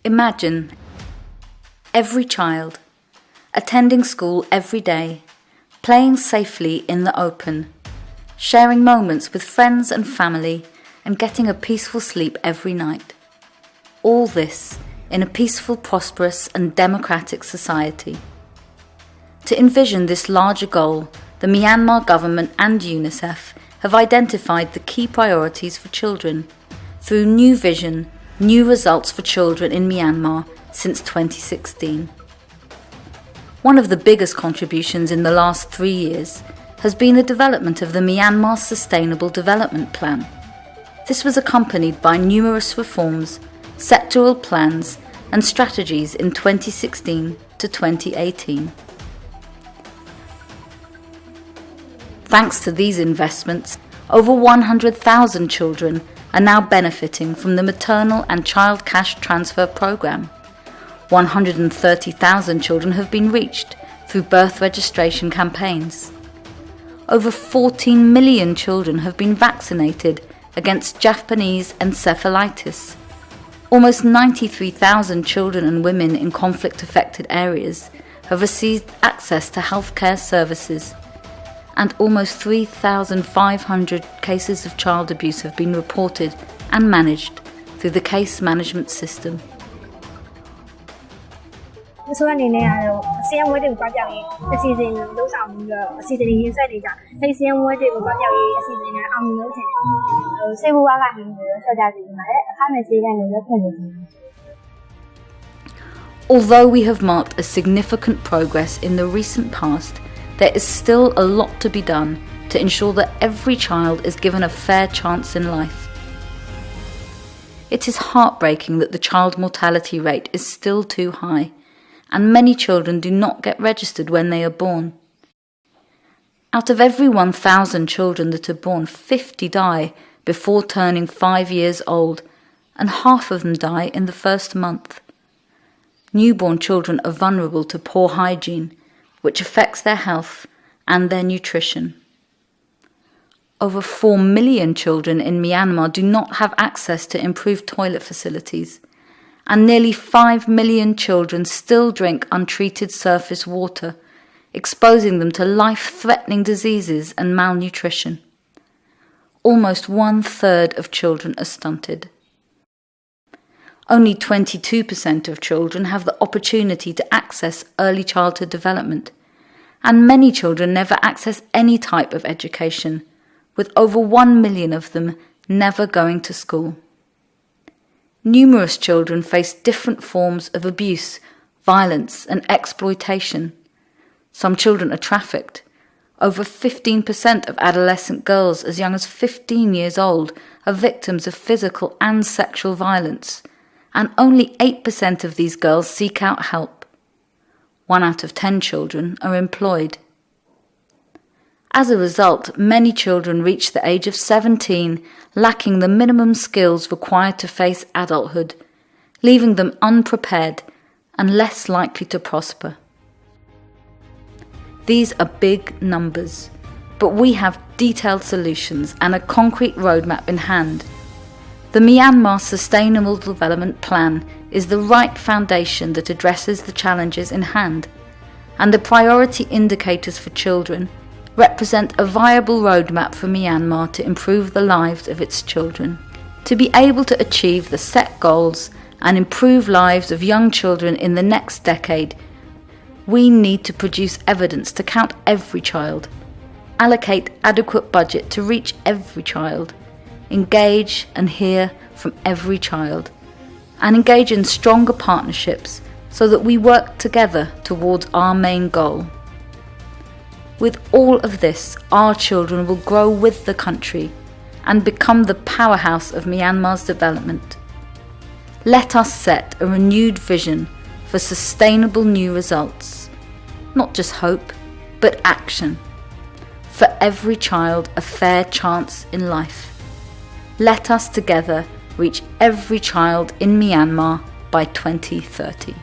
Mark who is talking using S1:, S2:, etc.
S1: Imagine every child attending school every day, playing safely in the open, sharing moments with friends and family, and getting a peaceful sleep every night. All this in a peaceful, prosperous and democratic society. To envision this larger goal, the Myanmar government and UNICEF have identified the key priorities for children through New Vision, New Results for Children in Myanmar since 2016. One of the biggest contributions in the last 3 years has been the development of the Myanmar Sustainable Development Plan. This was accompanied by numerous reforms, sectoral plans and strategies in 2016 to 2018. Thanks to these investments, over 100,000 children are now benefiting from the Maternal and Child Cash Transfer Programme. 130,000 children have been reached through birth registration campaigns. Over 14 million children have been vaccinated against Japanese encephalitis. Almost 93,000 children and women in conflict-affected areas have received access to healthcare services, and almost 3,500 cases of child abuse have been reported and managed through the case management system.
S2: ဆိုတဲ့အနေနဲ့ကတော့ဆရာမွေးတွေကိုကြောက်ရေးအစီအစဉ်လှုပ်ဆောင်ပြီးတော့အစီအစဉ်ရင်းဆက်နေကြအဲဒီဆရာမွေးတွေကိုကြောက်ရေးအစီအစဉ်နဲ့အောင်မြင်လို့ထင်တယ်။ဆေးဘဝကနေပြီးတော့ဆော့ကြစီနေပါတယ်အခမဲ့ဆေးကနေလည်းဖွင့်လို့ရှိတယ်။
S1: Although we have marked a significant progress in the recent past, there is still a lot to be done to ensure that every child is given a fair chance in life. It is heartbreaking that the child mortality rate is still too high, and many children do not get registered when they are born. Out of every 1,000 children that are born, 50 die before turning 5 years old, and half of them die in the first month. Newborn children are vulnerable to poor hygiene, which affects their health and their nutrition. Over 4 million children in Myanmar do not have access to improved toilet facilities, and nearly 5 million children still drink untreated surface water, exposing them to life-threatening diseases and malnutrition. Almost 1/3 of children are stunted. Only 22% of children have the opportunity to access early childhood development, and many children never access any type of education, with over 1 million of them never going to school. Numerous children face different forms of abuse, violence and exploitation. Some children are trafficked. Over 15% of adolescent girls as young as 15 years old are victims of physical and sexual violence, and only 8% of these girls seek out help. 1 out of 10 children are employed. As a result, many children reach the age of 17 lacking the minimum skills required to face adulthood, leaving them unprepared and less likely to prosper. These are big numbers, but we have detailed solutions and a concrete roadmap in hand. The Myanmar Sustainable Development Plan is the right foundation that addresses the challenges in hand, and the priority indicators for children represent a viable roadmap for Myanmar to improve the lives of its children. To be able to achieve the set goals and improve lives of young children in the next decade, we need to produce evidence to count every child, allocate adequate budget to reach every child, engage and hear from every child, and engage in stronger partnerships so that we work together towards our main goal. With all of this, our children will grow with the country and become the powerhouse of Myanmar's development. Let us set a renewed vision for sustainable new results, not just hope, but action. For every child, a fair chance in life. Let us together reach every child in Myanmar by 2030.